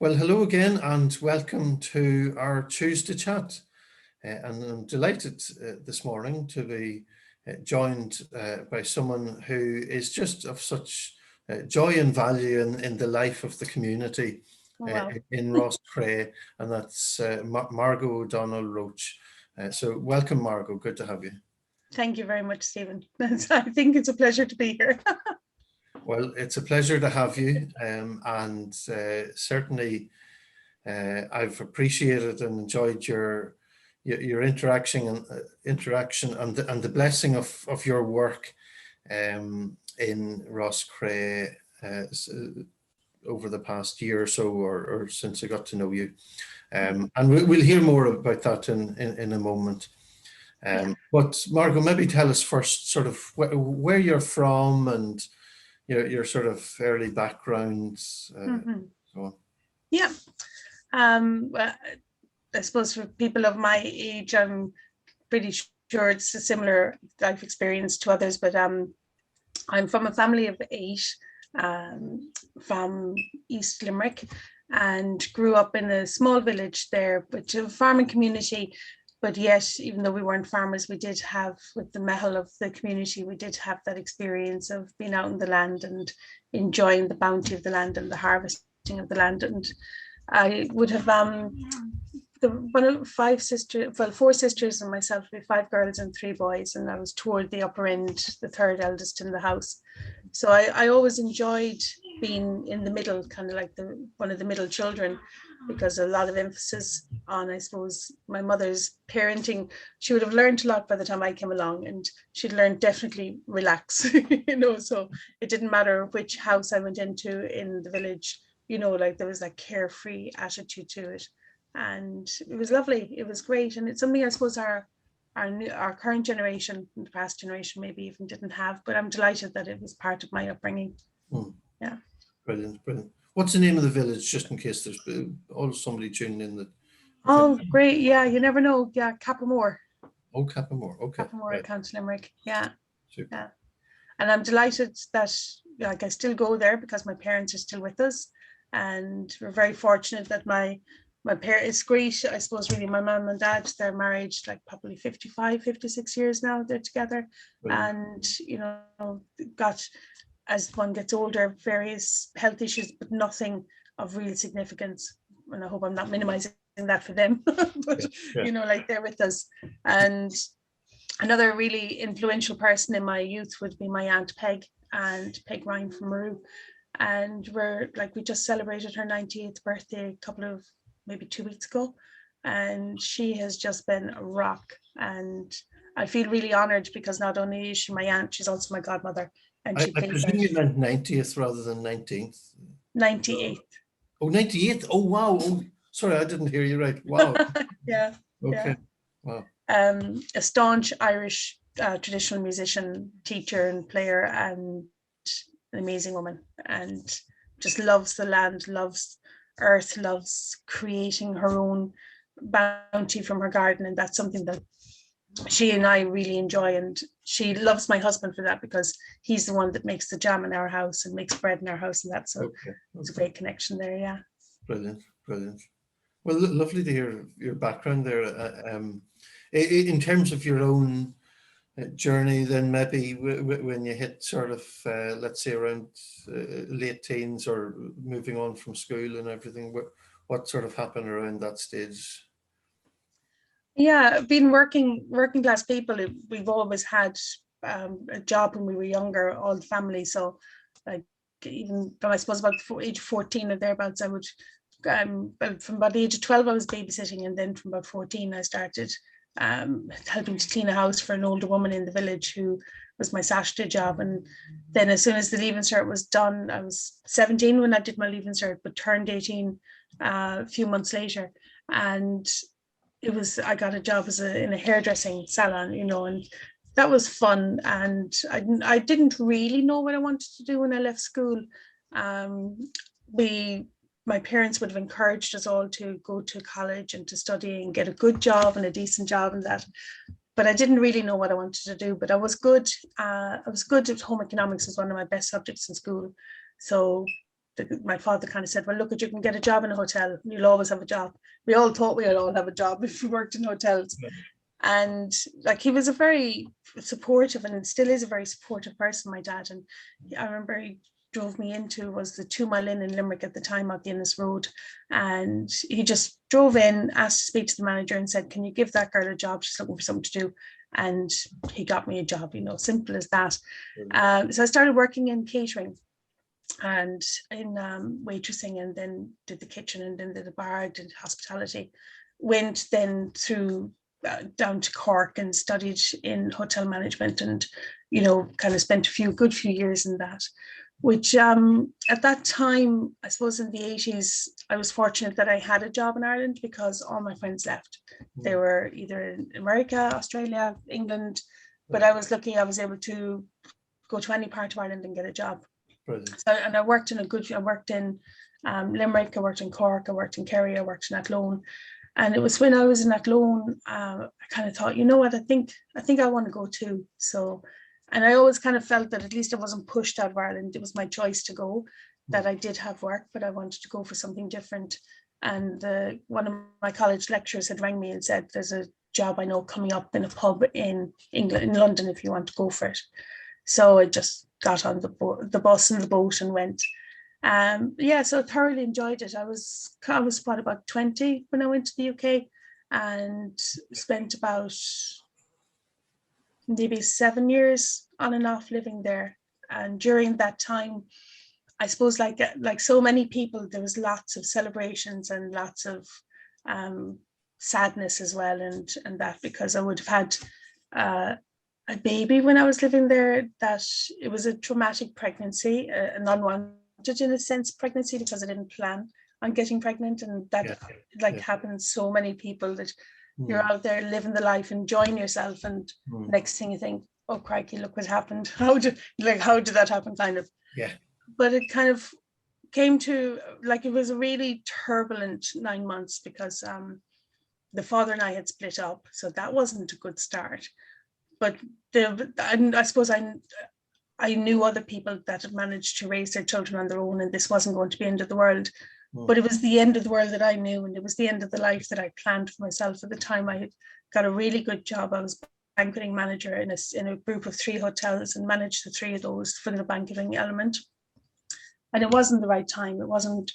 Well, hello again and welcome to our Tuesday chat. And I'm delighted this morning to be joined by someone who is just of such joy and value in the life of the community Wow. in Roscrea, and that's Margo O'Donnell-Roche. So welcome, Margo. Good to have you. Thank you very much, Stephen. I think it's a pleasure to be here. Well, it's a pleasure to have you, and certainly I've appreciated and enjoyed your interaction and the blessing of your work in Roscrea over the past year or so, or since I got to know you, and we'll hear more about that in a moment. But Margo, maybe tell us first sort of where you're from and your sort of early background. So on. Yeah. Well, I suppose for people of my age, I'm pretty sure it's a similar life experience to others, but I'm from a family of 8 from East Limerick, and grew up in a small village there, but a farming community. But yet, even though we weren't farmers, we did have, with the mehel of the community, we did have that experience of being out in the land and enjoying the bounty of the land and the harvesting of the land. And I would have four sisters and myself, we 5 girls and 3 boys, and I was toward the upper end, the 3rd eldest in the house. So I always enjoyed being in the middle, kind of like one of the middle children, because a lot of emphasis on, I suppose, my mother's parenting. She would have learned a lot by the time I came along, and she'd learned definitely relax, so it didn't matter which house I went into in the village, like there was that carefree attitude to it. And it was lovely. It was great. And it's something I suppose our current generation and the past generation maybe even didn't have, but I'm delighted that it was part of my upbringing. Yeah. Brilliant. What's the name of the village, just in case there's somebody tuning in that? Oh, great. Yeah, you never know. Yeah, Cappamore. Oh, Cappamore. Okay. Cappamore, right. County Limerick. Yeah. Super. Yeah. And I'm delighted that I still go there because my parents are still with us. And we're very fortunate that my parents, it's great, I suppose, really, my mum and dad, they're married like probably 55, 56 years now, they're together. Brilliant. And, got, as one gets older, various health issues, but nothing of real significance. And I hope I'm not minimizing that for them, but, like they're with us. And another really influential person in my youth would be my Aunt Peg, and Peg Ryan from Maru. And we just celebrated her 98th birthday maybe 2 weeks ago, and she has just been a rock. And I feel really honored because not only is she my aunt, she's also my godmother. And I presume you meant 90th rather than 19th. 98th. Oh, 98th. Oh, wow. Oh, sorry, I didn't hear you right. Wow. Yeah. Okay. Yeah. Wow. A staunch Irish traditional musician, teacher and player, and an amazing woman, and just loves the land, loves earth, loves creating her own bounty from her garden. And that's something that she and I really enjoy. And she loves my husband for that, because he's the one that makes the jam in our house and makes bread in our house and that. So it's a great connection there. Yeah. Brilliant. Well, lovely to hear your background there. In terms of your own journey, then maybe when you hit sort of, let's say around late teens or moving on from school and everything, what sort of happened around that stage? Yeah, being working class people, we've always had a job when we were younger, all the family. So like even I suppose about age 14 or thereabouts, I would from about the age of 12 I was babysitting, and then from about 14 I started helping to clean a house for an older woman in the village who was my Saturday job. And then as soon as the Leaving Cert was done, I was 17 when I did my Leaving Cert, but turned 18 a few months later. And I got a job in a hairdressing salon, and that was fun. And I didn't really know what I wanted to do when I left school. My parents would have encouraged us all to go to college and to study and get a good job and a decent job and that. But I didn't really know what I wanted to do. But I was good. I was good at home economics. Was one of my best subjects in school. So my father kind of said, well, look, you can get a job in a hotel. You'll always have a job. We all thought we'd all have a job if we worked in hotels. Yeah. And like, he was a very supportive, and still is a very supportive person, my dad. And I remember he drove me into was the 2 Mile Inn in Limerick at the time out Guinness Road. And he just drove in, asked to speak to the manager and said, can you give that girl a job? She's looking for something to do. And he got me a job, simple as that. So I started working in catering and in waitressing, and then did the kitchen, and then did the bar, did hospitality. Went then through down to Cork and studied in hotel management, and kind of spent a good few years in that, which at that time, I suppose in the 80s, I was fortunate that I had a job in Ireland because all my friends left. They were either in America, Australia, England, but I was lucky I was able to go to any part of Ireland and get a job. Brilliant. So, and I worked in Limerick, I worked in Cork, I worked in Kerry, I worked in Athlone. And it was when I was in Athlone, I kind of thought, you know what, I think I want to go too. So, and I always kind of felt that at least I wasn't pushed out of Ireland. It was my choice to go, that I did have work, but I wanted to go for something different. And one of my college lecturers had rang me and said, there's a job I know coming up in a pub in England, in London, if you want to go for it. So I just got on the bus and the boat and went. So I thoroughly enjoyed it. I was about 20 when I went to the UK, and spent about maybe 7 years on and off living there. And during that time, I suppose like so many people, there was lots of celebrations and lots of sadness as well, and that, because I would have had a baby when I was living there, that it was a traumatic pregnancy, an unwanted in a sense pregnancy, because I didn't plan on getting pregnant, and that happens so many people, that you're out there living the life, enjoying yourself, and next thing you think, oh crikey, look what happened. How did that happen, kind of. Yeah. But it kind of came to, like, it was a really turbulent 9 months, because the father and I had split up, so that wasn't a good start. But I suppose I knew other people that had managed to raise their children on their own, and this wasn't going to be the end of the world. But it was the end of the world that I knew, and it was the end of the life that I planned for myself. At the time, I had got a really good job. I was banqueting manager in a group of 3 hotels, and managed the 3 of those for the banqueting element. And it wasn't the right time. It wasn't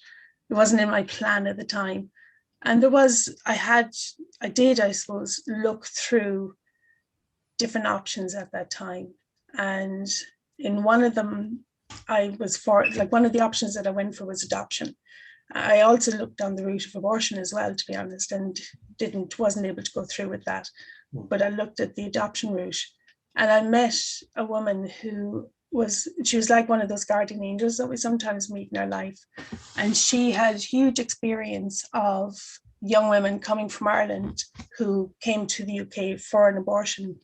in my plan at the time. And I did, I suppose, look through different options at that time. And in one of them, one of the options that I went for was adoption. I also looked down the route of abortion as well, to be honest, and wasn't able to go through with that. But I looked at the adoption route, and I met a woman who was like one of those guardian angels that we sometimes meet in our life. And she had huge experience of young women coming from Ireland who came to the UK for an abortion,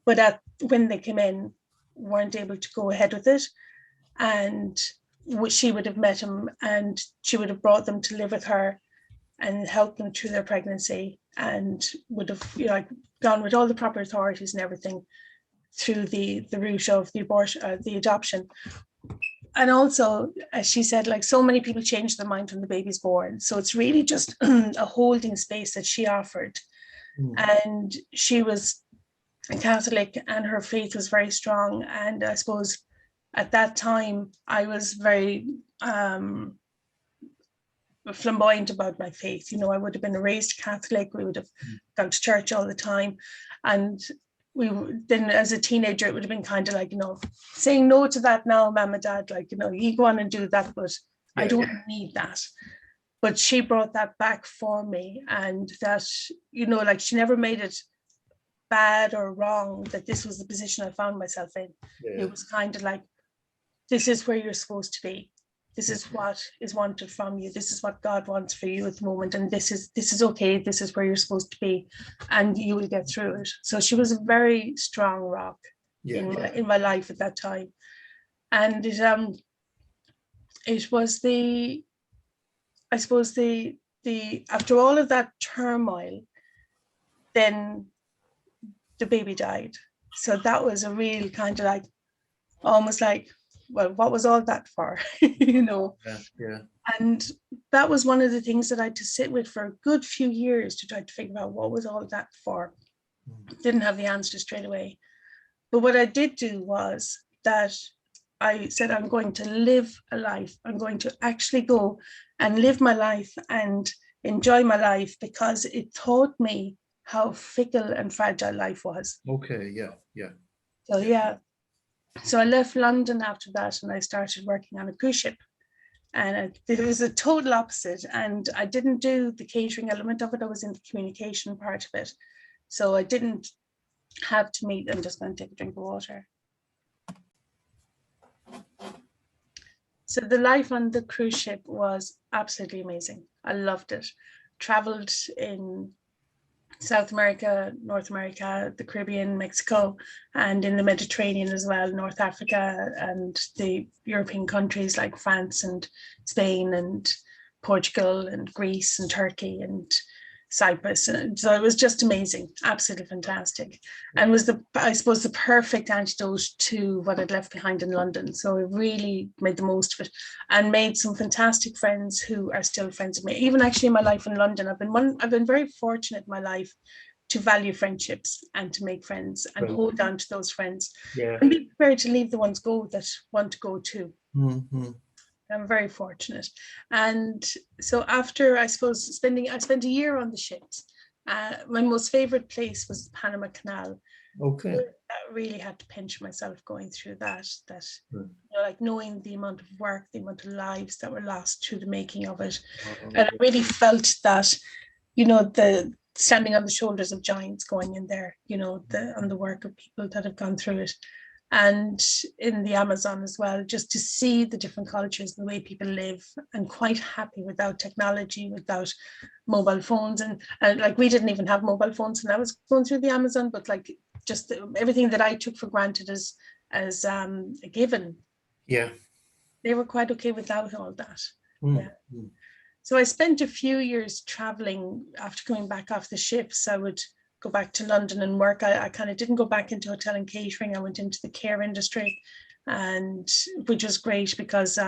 but when they came in, weren't able to go ahead with it. And she would have met him, and she would have brought them to live with her and helped them through their pregnancy, and would have gone with all the proper authorities and everything through the route of the abortion, the adoption. And also, as she said, like, so many people change their mind when the baby's born. So it's really just a holding space that she offered. And she was a Catholic, and her faith was very strong. And I suppose at that time, I was very flamboyant about my faith. I would have been a raised Catholic. We would have gone to church all the time. And then as a teenager, it would have been kind of like, saying no to that now, Mom and Dad, like, you go on and do that, but I don't need that. But she brought that back for me, and that, like, she never made it bad or wrong that this was the position I found myself in. It was kind of like, this is where you're supposed to be. This is what is wanted from you. This is what God wants for you at the moment. And this is okay. This is where you're supposed to be, and you will get through it. So she was a very strong rock in my life at that time. And it was I suppose the after all of that turmoil, then the baby died. So that was a real kind of like, almost like, well, what was all that for? You know. Yeah. And that was one of the things that I had to sit with for a good few years to try to figure out what was all that for. Didn't have the answer straight away. But what I did do was that I said, I'm going to live a life. I'm going to actually go and live my life and enjoy my life, because it taught me how fickle and fragile life was. Okay. Yeah. So yeah. So I left London after that and I started working on a cruise ship. And it was a total opposite. And I didn't do the catering element of it. I was in the communication part of it. So I didn't have to meet. I'm just going to take a drink of water. So the life on the cruise ship was absolutely amazing. I loved it. Traveled in South America, North America, the Caribbean, Mexico, and in the Mediterranean as well, North Africa and the European countries like France and Spain and Portugal and Greece and Turkey and Cyprus. And so it was just amazing, absolutely fantastic. And was I suppose, the perfect antidote to what I'd left behind in London. So I really made the most of it and made some fantastic friends who are still friends with me. Even actually in my life in London, I've been very fortunate in my life to value friendships and to make friends and hold on to those friends. Yeah. And be prepared to leave the ones go that want to go too. Mm-hmm. I'm very fortunate. And so after, I suppose, I spent a year on the ships. My most favorite place was the Panama Canal. Okay. I really had to pinch myself going through that, you know, like knowing the amount of work, the amount of lives that were lost through the making of it. And I really felt that, you know, the standing on the shoulders of giants going in there, you know, on the work of people that have gone through it. And in the Amazon as well, just to see the different cultures, the way people live, and quite happy without technology, without mobile phones. And like, we didn't even have mobile phones when I was going through the Amazon, but like just everything that I took for granted as a given. Yeah. They were quite okay without all that. Yeah. So I spent a few years traveling. After coming back off the ships, I would go back to London and work. I kind of didn't go back into hotel and catering. I went into the care industry, and which was great because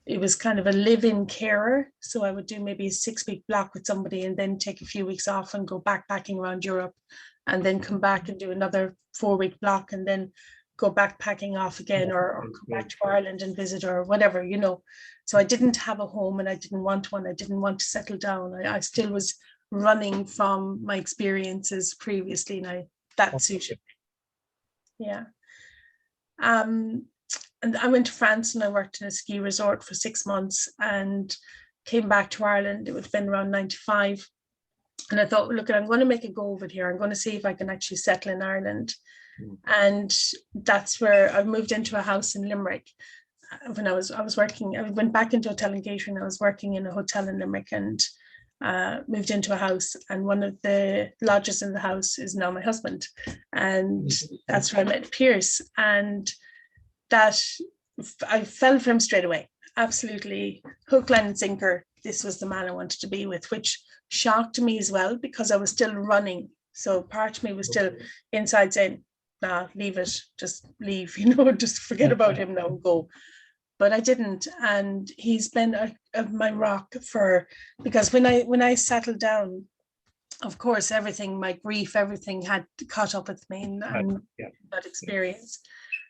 it was kind of a live-in carer. So I would do maybe a 6-week block with somebody and then take a few weeks off and go backpacking around Europe, and then come back and do another 4-week block and then go backpacking off again, or come back to Ireland and visit, or whatever, you know. So I didn't have a home and I didn't want one. I didn't want to settle down. I still was running from my experiences previously, and that suited me. Yeah. And I went to France and I worked in a ski resort for 6 months and came back to Ireland. It would have been around 95. And I thought, look, I'm going to make a go of it here. I'm going to see if I can actually settle in Ireland. And that's where I moved into a house in Limerick. When I was working, I went back into hotel and catering. I was working in a hotel in Limerick and moved into a house, and one of the lodgers in the house is now my husband, and that's where I met Pierce, and that I fell for him straight away. Absolutely hook, line and sinker. This was the man I wanted to be with, which shocked me as well because I was still running. So part of me was still inside saying, nah, leave it, just leave, you know, just forget about him now and go. But I didn't, and he's been my rock because when I settled down, of course, everything, my grief, everything had caught up with me, and that experience.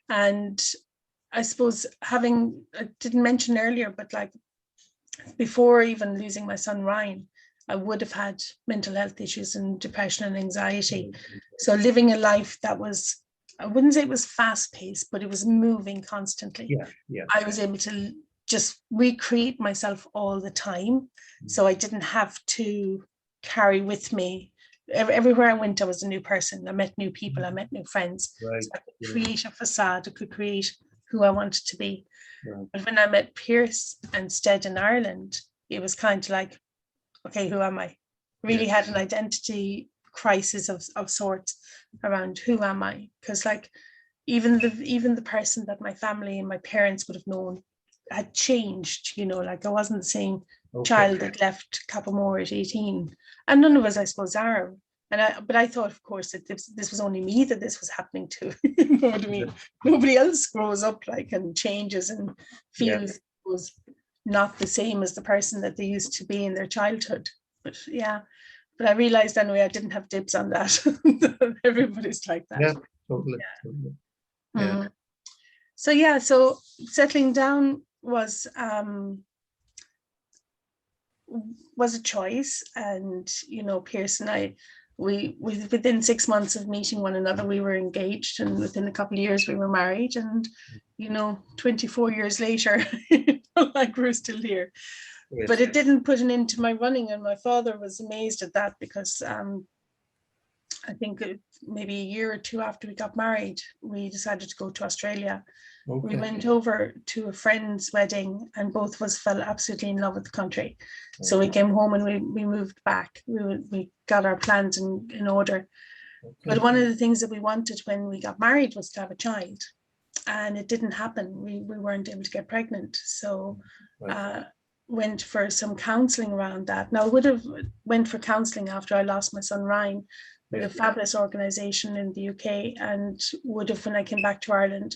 And I suppose I didn't mention earlier, but like before even losing my son Ryan, I would have had mental health issues and depression and anxiety. So living a life that was, I wouldn't say it was fast paced, but it was moving constantly. I was able to just recreate myself all the time. So I didn't have to carry with me. Everywhere I went, I was a new person. I met new people. I met new friends. So I could create a facade. I could create who I wanted to be. But when I met Pierce instead in Ireland, it was kind of like, okay, who am I? Really had an identity crisis of sorts around who am I? Because like even the person that my family and my parents would have known had changed, you know, like I wasn't the same child that left Capamore at 18. And none of us, I suppose, are. But I thought, of course, that this was only me that this was happening to. You know what I mean? Nobody else grows up like and changes and feels was not the same as the person that they used to be in their childhood. But yeah, but I realized anyway I didn't have dibs on that. Everybody's like that. Yeah, totally. Totally. Yeah. So yeah, so settling down was a choice, and you know, Pierce and I, we within 6 months of meeting one another, we were engaged, and within a couple of years we were married, and you know, 24 years later, like we're still here. Yes. But it didn't put an end to my running, and my father was amazed at that because I think maybe a year or two after we got married, we decided to go to Australia. Okay. We went over to a friend's wedding, and both of us fell absolutely in love with the country. Okay. So we came home and we moved back. We got our plans in order. Okay. But one of the things that we wanted when we got married was to have a child, and it didn't happen. We weren't able to get pregnant. So went for some counselling around that. Now I would have went for counselling after I lost my son Ryan with a fabulous organisation in the UK, and would have, when I came back to Ireland,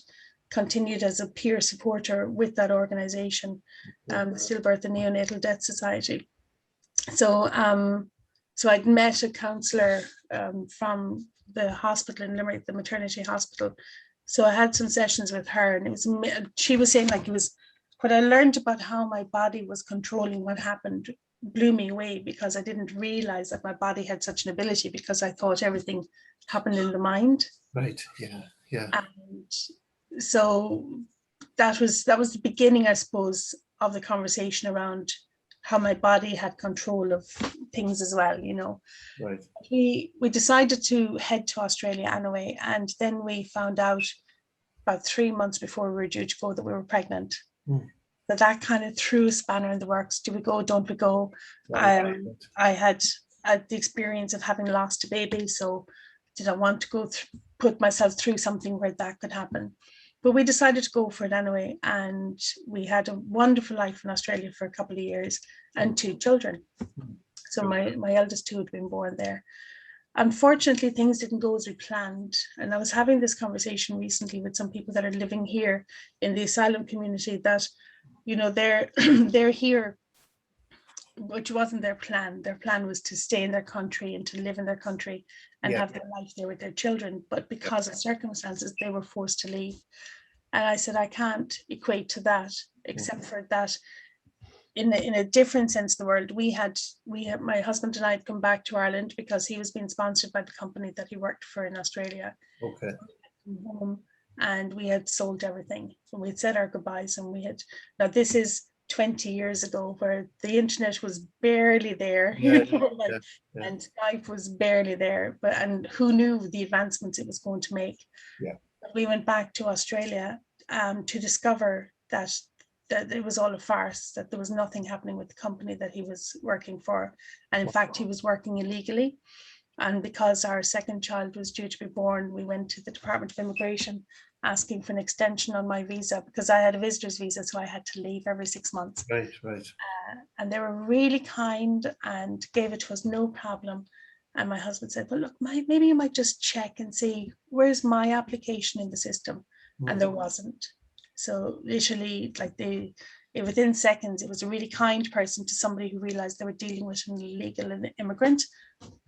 continued as a peer supporter with that organisation, the Stillbirth and Neonatal Death Society. So so I'd met a counsellor from the hospital in Limerick, the maternity hospital. So I had some sessions with her, and she was saying like it was what I learned about how my body was controlling what happened blew me away, because I didn't realize that my body had such an ability, because I thought everything happened in the mind. Right. Yeah. Yeah. And so that was the beginning, I suppose, of the conversation around how my body had control of things as well, you know. Right. We decided to head to Australia anyway, and then we found out about 3 months before we were due to go that we were pregnant. That kind of threw a spanner in the works. Do we go? Don't we go? Right. I had the experience of having lost a baby, so did I want to put myself through something where that could happen? But we decided to go for it anyway, and we had a wonderful life in Australia for a couple of years, and 2 children. So my eldest 2 had been born there. Unfortunately, things didn't go as we planned. And I was having this conversation recently with some people that are living here in the asylum community, that, you know, they're here, which wasn't their plan. Their plan was to stay in their country and to live in their country and have their life there with their children. But because of circumstances, they were forced to leave. And I said, I can't equate to that, except for that in a different sense of the word. We had my husband and I had come back to Ireland because he was being sponsored by the company that he worked for in Australia. Okay. And we had sold everything. So we had said our goodbyes, and now this is 20 years ago, where the internet was barely there, and Skype was barely there, and who knew the advancements it was going to make. We went back to Australia to discover that it was all a farce, that there was nothing happening with the company that he was working for, and in fact he was working illegally. And because our second child was due to be born, we went to the Department of Immigration asking for an extension on my visa, because I had a visitor's visa, so I had to leave every 6 months. Right. And they were really kind and gave it to us, no problem. And my husband said, well, look, maybe you might just check and see, where's my application in the system? And there wasn't. So literally, like within seconds, it was a really kind person to somebody who realized they were dealing with an illegal immigrant,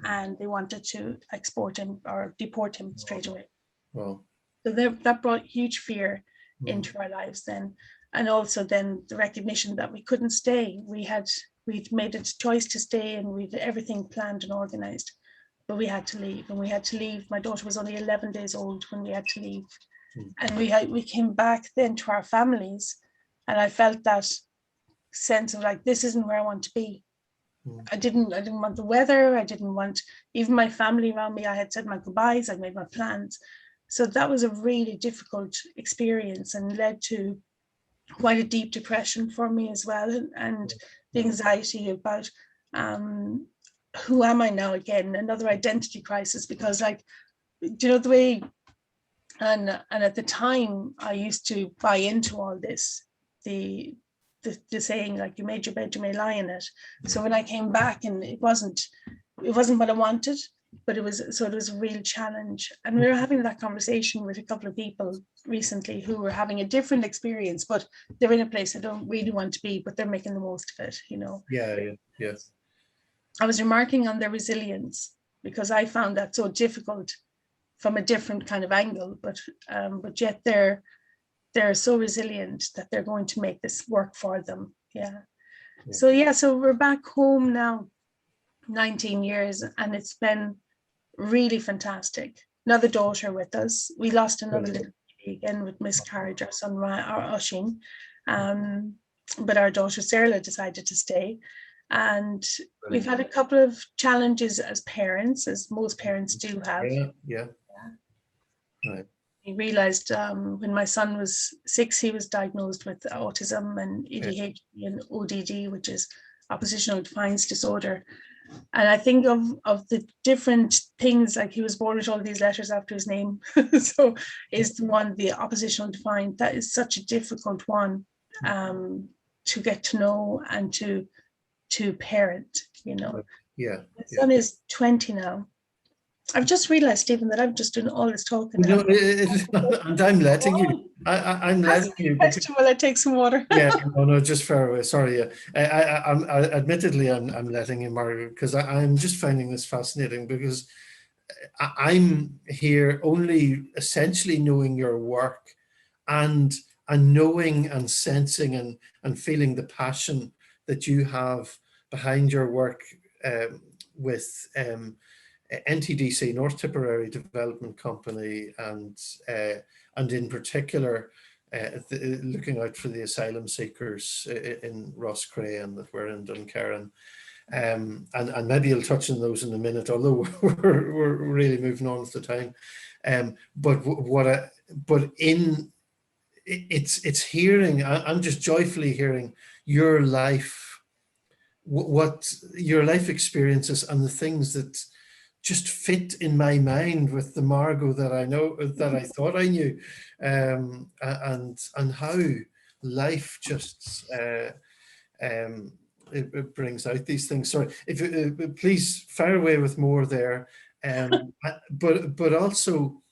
and they wanted to export him or deport him straight away. Wow. So that brought huge fear into our lives then. And also then the recognition that we couldn't stay. We'd made a choice to stay, and we'd everything planned and organized, but we had to leave. And we had to leave. My daughter was only 11 days old when we had to leave. And we came back then to our families, and I felt that sense of like, this isn't where I want to be. I didn't want the weather. I didn't want even my family around me. I had said my goodbyes. I made my plans. So that was a really difficult experience, and led to quite a deep depression for me as well, and the anxiety about who am I now again, another identity crisis, because like, you know, the way, and at the time I used to buy into all this, the saying like, you made your bed, you may lie in it. So when I came back and it wasn't what I wanted, but it was a real challenge. And we were having that conversation with a couple of people recently who were having a different experience, but they're in a place they don't really want to be, but they're making the most of it, you know. Yeah. I was remarking on their resilience because I found that so difficult from a different kind of angle, but yet they're so resilient that they're going to make this work for them. So we're back home now, 19 years, and it's been really fantastic. Another daughter with us. We lost another little baby again with miscarriage, our son Oisin, but our daughter Sarah decided to stay. And we've had a couple of challenges as parents, as most parents do have. Yeah. Right. He realized when my son was 6, he was diagnosed with autism and ADHD and ODD, which is oppositional defiance disorder. And I think of the different things, like he was born with all these letters after his name. So is the one, the oppositional defiant, that is such a difficult one to get to know and to parent, you know. Yeah. My son is 20 now. I've just realized, Stephen, that I'm just doing all this talking. No, and I'm letting you. I'm letting you. Question, will I take some water? Yeah, no, just far away. Sorry. I'm admittedly, I'm letting you, Margo, because I'm just finding this fascinating, because I'm here only essentially knowing your work and knowing and sensing and feeling the passion that you have behind your work with NTDC, North Tipperary Development Company, and in particular looking out for the asylum seekers in Roscrea and that we're in Dunkerque. And maybe you'll touch on those in a minute, although we're really moving on with the time. It's hearing, I'm just joyfully hearing your life, what your life experiences and the things that just fit in my mind with the Margo that I know, that I thought I knew, and how life just it brings out these things. Sorry, if please fire away with more there, but also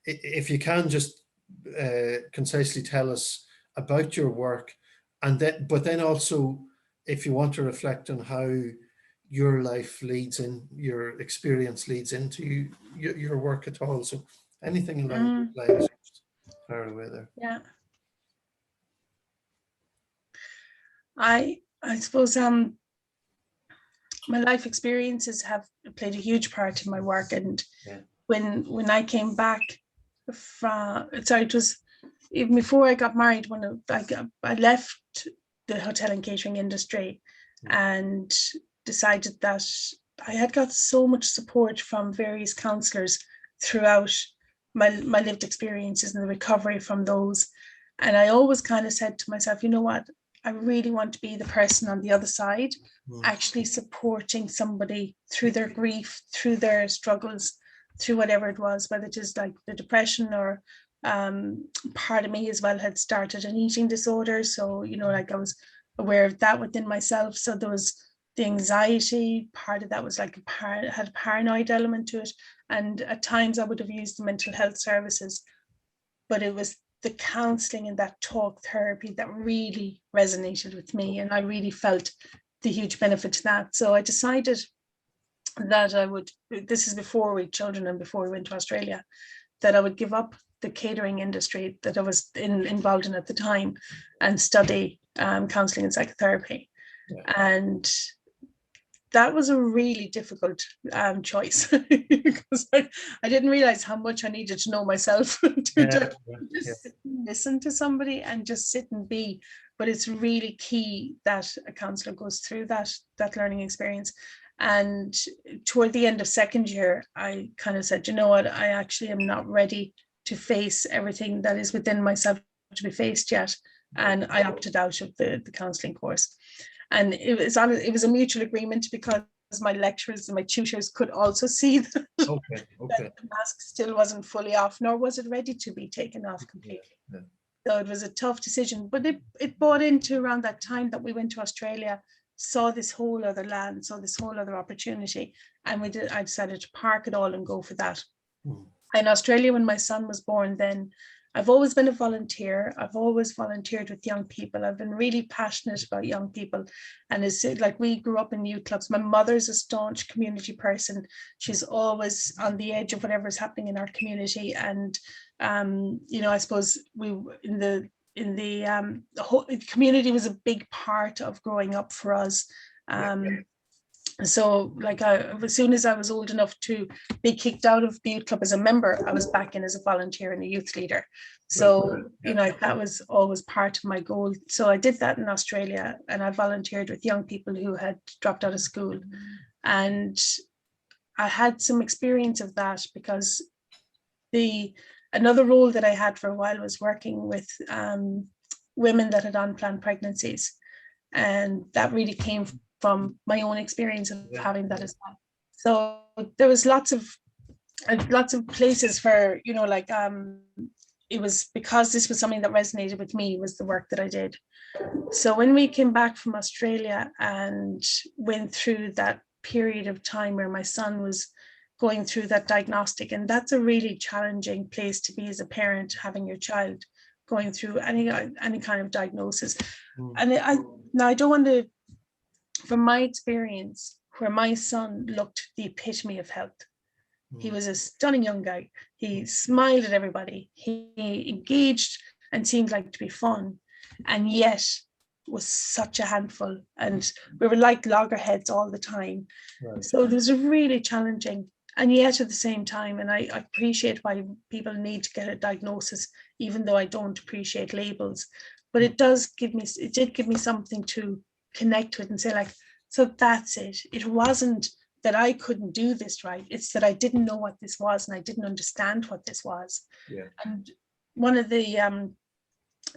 if you can just concisely tell us about your work, and then but then also if you want to reflect on how your life leads in, your experience leads into your work at all. So anything along those lines, fire away there. Yeah. I suppose my life experiences have played a huge part in my work. And when I came back from, it was even before I got married, when I left the hotel and catering industry and decided that I had got so much support from various counsellors throughout my lived experiences and the recovery from those. And I always kind of said to myself, you know what, I really want to be the person on the other side, actually supporting somebody through their grief, through their struggles, through whatever it was, whether it is like the depression or part of me as well had started an eating disorder. So, you know, like I was aware of that within myself. So there was the anxiety, part of that was like had a paranoid element to it. And at times I would have used the mental health services, but it was the counselling and that talk therapy that really resonated with me. And I really felt the huge benefit to that. So I decided that I would, this is before we had children and before we went to Australia, that I would give up the catering industry that I was involved in at the time and study counselling and psychotherapy. And that was a really difficult choice because I didn't realize how much I needed to know myself to just listen to somebody and just sit and be. But it's really key that a counsellor goes through that learning experience. And toward the end of second year, I kind of said, you know what, I actually am not ready to face everything that is within myself to be faced yet. And I opted out of the counselling course. And it was a mutual agreement because my lecturers and my tutors could also see that, that the mask still wasn't fully off, nor was it ready to be taken off completely. So it was a tough decision, but it bought into around that time that we went to Australia saw this whole other land, saw this whole other opportunity, and I decided to park it all and go for that. In Australia, when my son was born, then I've always been a volunteer. I've always volunteered with young people. I've been really passionate about young people. And it's like, we grew up in youth clubs. My mother's a staunch community person. She's always on the edge of whatever's happening in our community. And, you know, I suppose the whole community was a big part of growing up for us. So like as soon as I was old enough to be kicked out of the youth club as a member, I was back in as a volunteer and a youth leader. So, you know, that was always part of my goal. So I did that in Australia, and I volunteered with young people who had dropped out of school. And I had some experience of that, because another role that I had for a while was working with women that had unplanned pregnancies. And that really came from my own experience of having that as well. So there was lots of places where, you know, like it was because this was something that resonated with me, was the work that I did. So when we came back from Australia and went through that period of time where my son was going through that diagnostic, and that's a really challenging place to be as a parent, having your child going through any kind of diagnosis. And I don't want to, from my experience, where my son looked the epitome of health. He was a stunning young guy. He smiled at everybody. He engaged and seemed like to be fun, and yet was such a handful. And we were like loggerheads all the time. So it was really challenging. And yet at the same time, and I appreciate why people need to get a diagnosis, even though I don't appreciate labels, but it did give me something to connect with and say, like, so that's it. It wasn't that I couldn't do this right. It's that I didn't know what this was, and I didn't understand what this was. And one of the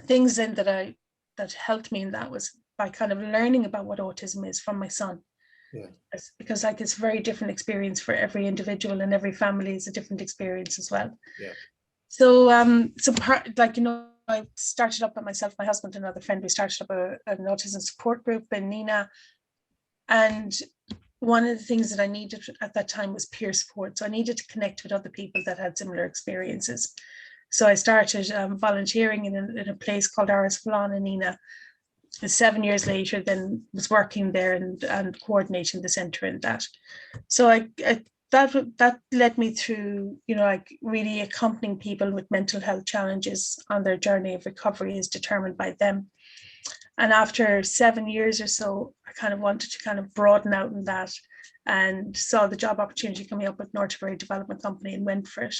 things then that helped me in that was by kind of learning about what autism is from my son. Because like it's a very different experience for every individual, and every family is a different experience as well. So part, like, you know, I started up by myself, my husband, and another friend. We started up an autism support group in Nina. And one of the things that I needed at that time was peer support. So I needed to connect with other people that had similar experiences. So I started volunteering in a place called Aris Fallon in Nina. 7 years later, then was working there and coordinating the centre and that. So that led me through, you know, like really accompanying people with mental health challenges on their journey of recovery is determined by them. And after 7 years or so, I kind of wanted to kind of broaden out in that, and saw the job opportunity coming up with Tipperary Development Company and went for it.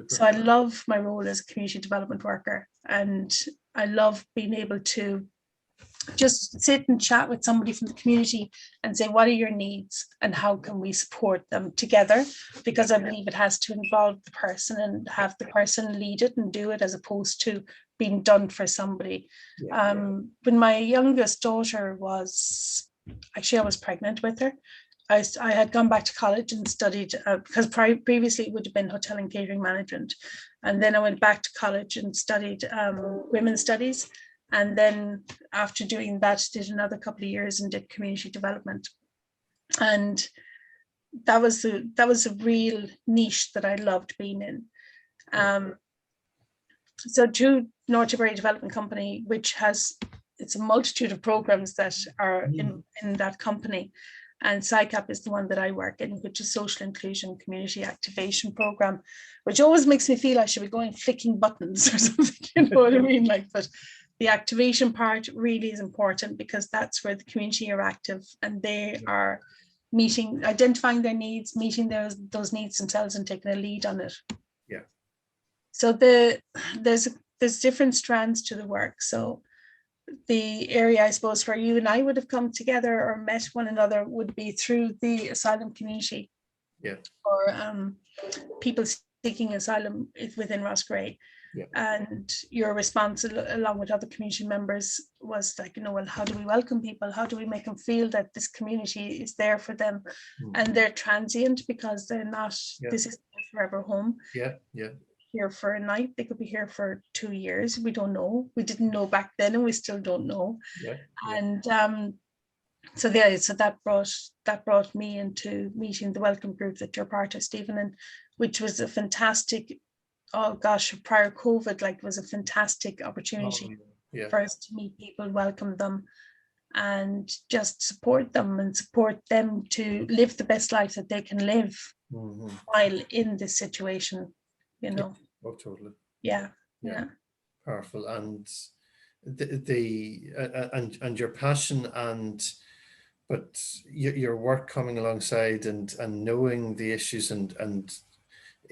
So I love my role as a community development worker, and I love being able to just sit and chat with somebody from the community and say, what are your needs and how can we support them together? Because I believe it has to involve the person and have the person lead it and do it, as opposed to being done for somebody. When my youngest daughter was, actually I was pregnant with her, I had gone back to college and studied, because previously it would have been hotel and catering management. And then I went back to college and studied women's studies. And then after doing that, did another couple of years and did community development. And that was a real niche that I loved being in. So to Tipperary Development Company, which it's a multitude of programs that are in that company. And SICAP is the one that I work in, which is Social Inclusion Community Activation Program, which always makes me feel I should be going flicking buttons or something, you know what I mean? Like, but the activation part really is important, because that's where the community are active and they are identifying their needs, meeting those needs themselves and taking a lead on it. So there's different strands to the work. So the area, I suppose, where you and I would have come together or met one another would be through the asylum community. Or people seeking asylum within Roscrea. And your response, along with other community members, was like, you know, well, how do we welcome people? How do we make them feel that this community is there for them? And they're transient, because they're not, this is their forever home. Here for a night, they could be here for 2 years. We don't know. We didn't know back then, and we still don't know. And so that brought me into meeting the welcome group that you're part of, Stephen, and which was a fantastic, oh gosh, prior COVID, like, was a fantastic opportunity for us to meet people, welcome them, and just support them and support them to live the best life that they can live while in this situation, you know. Oh, totally. Yeah. Powerful. And and your passion, but your work coming alongside and knowing the issues and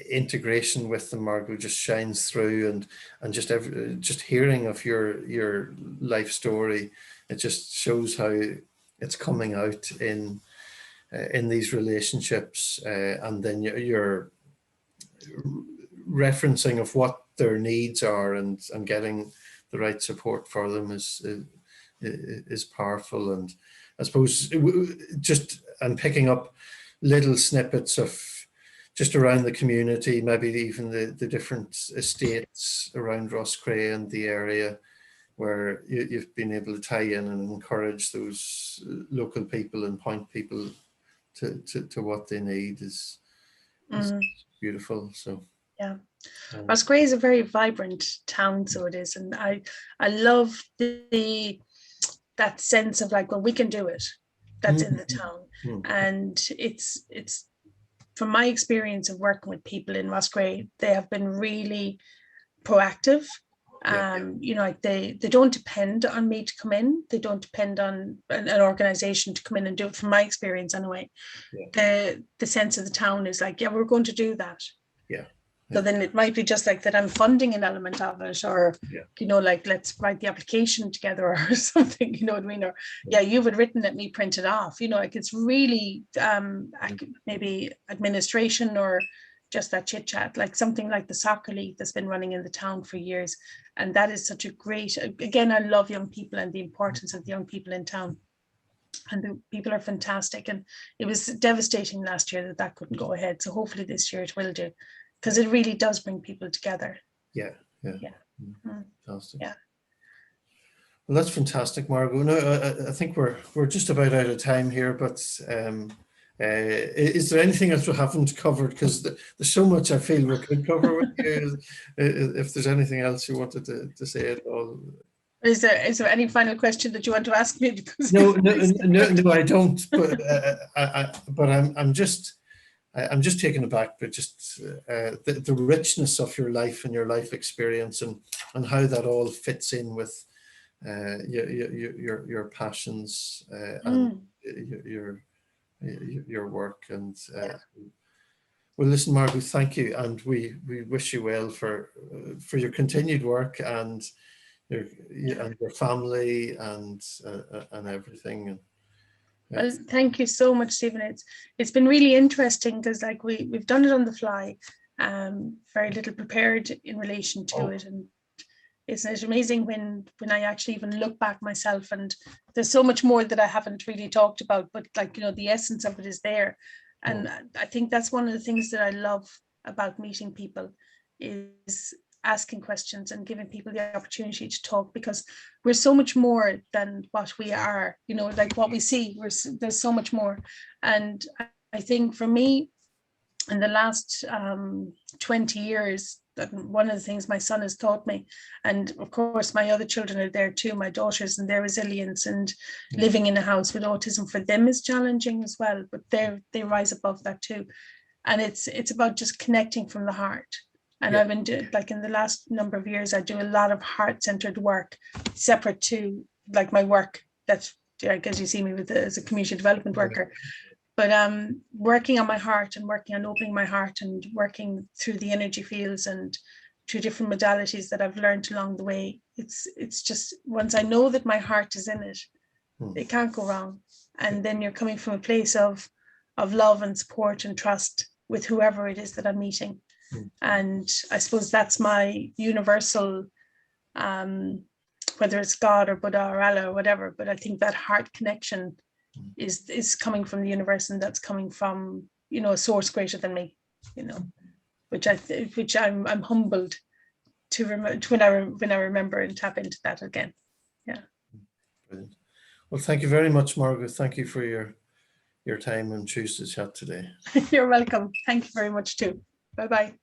integration with them, Margo, just shines through, and just hearing of your life story, it just shows how it's coming out in these relationships, and then your referencing of what their needs are and getting the right support for them is powerful. And I suppose just I'm picking up little snippets of just around the community, maybe even the different estates around Roscrea and the area, where you've been able to tie in and encourage those local people and point people to what they need is beautiful. So yeah, Roscrea is a very vibrant town, so it is, and I love that sense of like, well, we can do it. That's in the town, and it's from my experience of working with people in Roscrea, they have been really proactive. You know, like they don't depend on me to come in. They don't depend on an organization to come in and do it. From my experience, anyway, the sense of the town is like, yeah, we're going to do that. So then it might be just like that I'm funding an element of it, or, you know, like, let's write the application together or something, you know what I mean? Or, you've had written, let me print it off, you know, like it's really maybe administration or just that chit chat, like something like the soccer league that's been running in the town for years. And that is such a great, again, I love young people and the importance of the young people in town. And the people are fantastic. And it was devastating last year that couldn't go ahead. So hopefully this year it will do, because it really does bring people together. Fantastic. Well, that's fantastic, Margo. No, I think we're just about out of time here, but is there anything else we haven't covered? Because there's so much I feel we could cover with you. If there's anything else you wanted to say at all. Is there any final question that you want to ask me? No, I don't. But I'm just taken aback by just the richness of your life and your life experience, and how that all fits in with your passions and your work. And well, listen, Margo, thank you, and we wish you well for your continued work and your family and everything. Well, thank you so much, Stephen. It's been really interesting, because like we've done it on the fly, very little prepared in relation to it, and it's amazing when I actually even look back myself, and there's so much more that I haven't really talked about, but like, you know, the essence of it is there. And I think that's one of the things that I love about meeting people, is asking questions and giving people the opportunity to talk, because we're so much more than what we are, you know, like what we see, there's so much more. And I think for me, in the last 20 years, that one of the things my son has taught me, and of course my other children are there too, my daughters, and their resilience, and living in a house with autism for them is challenging as well, but they rise above that too. And it's about just connecting from the heart. And I've been doing, like, in the last number of years, I do a lot of heart-centered work, separate to like my work that's, like, as you see me with as a community development worker. But working on my heart and working on opening my heart and working through the energy fields and through different modalities that I've learned along the way. It's just, once I know that my heart is in it, it can't go wrong. And then you're coming from a place of love and support and trust with whoever it is that I'm meeting. And I suppose that's my universal, whether it's God or Buddha or Allah or whatever, but I think that heart connection is coming from the universe, and that's coming from, you know, a source greater than me, you know, which I'm humbled to when I remember and tap into that again. Yeah. Brilliant. Well, thank you very much, Margo. Thank you for your time and choose to chat today. You're welcome. Thank you very much too. Bye-bye.